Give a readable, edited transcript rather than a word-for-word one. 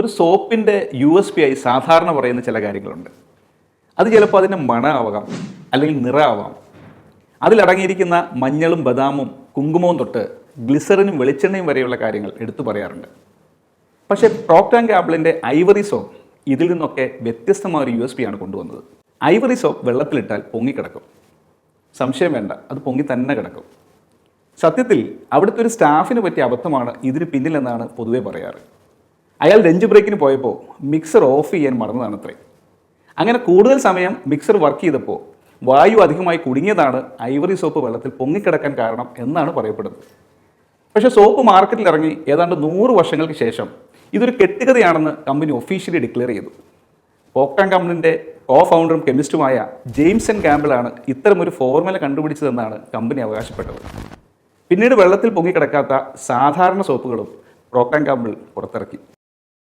ഒരു സോപ്പിൻ്റെ USP ആയി സാധാരണ പറയുന്ന ചില കാര്യങ്ങളുണ്ട്. അത് ചിലപ്പോൾ അതിൻ്റെ മണമാവാം, അല്ലെങ്കിൽ നിറമാവാം. അതിലടങ്ങിയിരിക്കുന്ന മഞ്ഞളും ബദാമും കുങ്കുമവും തൊട്ട് ഗ്ലിസറിനും വെളിച്ചെണ്ണയും വരെയുള്ള കാര്യങ്ങൾ എടുത്തു പറയാറുണ്ട്. പക്ഷേ പ്രോക്ടർ ആൻഡ് ഗാമ്പിളിൻ്റെ ഐവറി സോപ്പ് ഇതിൽ നിന്നൊക്കെ വ്യത്യസ്തമായ ഒരു USP ആണ് കൊണ്ടുവന്നത്. ഐവറി സോപ്പ് വെള്ളത്തിലിട്ടാൽ പൊങ്ങിക്കിടക്കും. സംശയം വേണ്ട, അത് പൊങ്ങി തന്നെ കിടക്കും. സത്യത്തിൽ അവിടുത്തെ ഒരു സ്റ്റാഫിന് പറ്റിയ അബദ്ധമാണ് ഇതിന് പിന്നിലെന്നാണ് പൊതുവെ പറയാറ്. അയാൾ ലഞ്ച് ബ്രേക്കിന് പോയപ്പോൾ മിക്സർ ഓഫ് ചെയ്യാൻ മറന്നതാണത്രേ. അങ്ങനെ കൂടുതൽ സമയം മിക്സർ വർക്ക് ചെയ്തപ്പോൾ വായു അധികമായി കുടുങ്ങിയതാണ് ഐവറി സോപ്പ് വെള്ളത്തിൽ പൊങ്ങിക്കിടക്കാൻ കാരണം എന്നാണ് പറയപ്പെടുന്നത്. പക്ഷേ സോപ്പ് മാർക്കറ്റിൽ ഇറങ്ങി ഏതാണ്ട് 100 വർഷങ്ങൾക്ക് ശേഷം ഇതൊരു കെട്ടുകഥയാണെന്ന് കമ്പനി ഒഫീഷ്യലി ഡിക്ലെയർ ചെയ്തു. പ്രോക്ടർ ആൻഡ് ഗാമ്പിളിൻ്റെ ഫൗണ്ടറും കെമിസ്റ്റുമായ ജെയിംസൺ ഗാമ്പിളാണ് ഇത്തരമൊരു ഫോർമുല കണ്ടുപിടിച്ചതെന്നാണ് കമ്പനി അവകാശപ്പെട്ടത്. പിന്നീട് വെള്ളത്തിൽ പൊങ്ങിക്കിടക്കാത്ത സാധാരണ സോപ്പുകളും പ്രോക്ടർ ആൻഡ് ഗാമ്പിൾ പുറത്തിറക്കി.